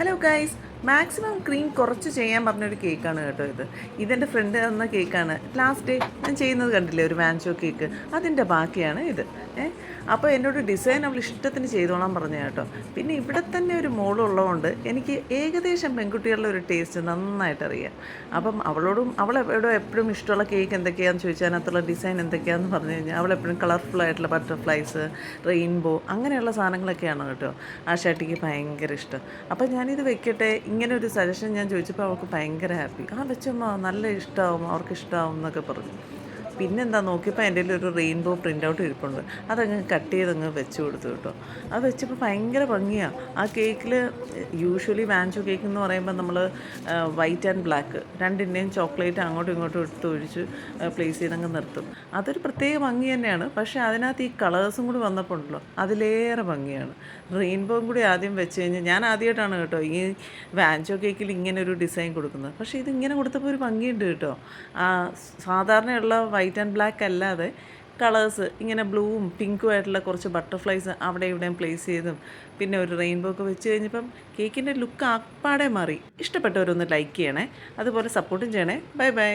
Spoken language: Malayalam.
ഹലോ ഗൈസ്, മാക്സിമം ക്രീം കുറച്ച് ചെയ്യാൻ പറഞ്ഞൊരു കേക്കാണ് കേട്ടോ ഇത്. ഇതെൻ്റെ ഫ്രണ്ട് തന്ന കേക്കാണ്. ലാസ്റ്റ് ഡേ ഞാൻ ചെയ്യുന്നത് കണ്ടില്ലേ, ഒരു വാൻചോ കേക്ക്, അതിൻ്റെ ബാക്കിയാണ് ഇത്. അപ്പോൾ എന്നോട് ഡിസൈൻ അവൾ ഇഷ്ടത്തിന് ചെയ്തോളാൻ പറഞ്ഞു കേട്ടോ. പിന്നെ ഇവിടെ തന്നെ ഒരു മോളുള്ളതുകൊണ്ട് എനിക്ക് ഏകദേശം പെൺകുട്ടികളുടെ ഒരു ടേസ്റ്റ് നന്നായിട്ട് അറിയാം. അപ്പം അവളെവിടെ എപ്പോഴും ഇഷ്ടമുള്ള കേക്ക് എന്തൊക്കെയാണെന്ന് ചോദിച്ചാൽ അതിനകത്തുള്ള ഡിസൈൻ എന്തൊക്കെയാണെന്ന് പറഞ്ഞു കഴിഞ്ഞാൽ അവളെപ്പോഴും കളർഫുൾ ആയിട്ടുള്ള ബട്ടർഫ്ലൈസ്, റെയിൻബോ അങ്ങനെയുള്ള സാധനങ്ങളൊക്കെയാണ് കേട്ടോ ആ ഷട്ടിക്ക് ഭയങ്കര ഇഷ്ടം. അപ്പോൾ ഞാനിത് വെക്കട്ടെ, ഇങ്ങനെ ഒരു സജഷൻ ഞാൻ ചോദിച്ചപ്പോൾ അവൾക്ക് ഭയങ്കര ഹാപ്പി. വെച്ചമ്മ, നല്ല ഇഷ്ടമാവും, അവർക്ക് ഇഷ്ടമാവും എന്നൊക്കെ പറഞ്ഞു. പിന്നെന്താ നോക്കിയപ്പോൾ എൻ്റെ ഒരു റെയിൻബോ പ്രിൻ്റ് ഔട്ട് ഇരിപ്പുണ്ട്. അതങ്ങ് കട്ട് ചെയ്തങ്ങ് വെച്ച് കൊടുത്തു കേട്ടോ. അത് വെച്ചപ്പോൾ ഭയങ്കര ഭംഗിയാണ് ആ കേക്കിൽ. യൂഷ്വലി വാൻചോ കേക്ക് എന്ന് പറയുമ്പോൾ നമ്മൾ വൈറ്റ് ആൻഡ് ബ്ലാക്ക് രണ്ടിൻ്റെയും ചോക്ലേറ്റ് അങ്ങോട്ടും ഇങ്ങോട്ടും എടുത്ത് ഒഴിച്ച് പ്ലേസ് ചെയ്തങ്ങ് നിർത്തും. അതൊരു പ്രത്യേക ഭംഗി തന്നെയാണ്. പക്ഷേ അതിനകത്ത് ഈ കളേഴ്സും കൂടി വന്നപ്പോൾ ഉണ്ടല്ലോ, അതിലേറെ ഭംഗിയാണ്. റെയിൻബോയും കൂടി ആദ്യം വെച്ച് കഴിഞ്ഞാൽ, ഞാൻ ആദ്യമായിട്ടാണ് കേട്ടോ ഈ വാൻചോ കേക്കിൽ ഇങ്ങനെ ഒരു ഡിസൈൻ കൊടുക്കുന്നത്. പക്ഷേ ഇതിങ്ങനെ കൊടുത്തപ്പോൾ ഒരു ഭംഗിയുണ്ട് കേട്ടോ. സാധാരണയുള്ള വൈറ്റ് ആൻഡ് ബ്ലാക്ക് അല്ലാതെ കളേഴ്സ് ഇങ്ങനെ ബ്ലൂവും പിങ്കും ആയിട്ടുള്ള കുറച്ച് ബട്ടർഫ്ലൈസ് അവിടെ ഇവിടെയും പ്ലേസ് ചെയ്തും പിന്നെ ഒരു റെയിൻബോ ഒക്കെ വെച്ച് കഴിഞ്ഞപ്പം കേക്കിൻ്റെ ലുക്ക് ആപ്പാടെ മാറി. ഇഷ്ടപ്പെട്ടവരൊന്ന് ലൈക്ക് ചെയ്യണേ, അതുപോലെ സപ്പോർട്ടും ചെയ്യണേ. Bye bye.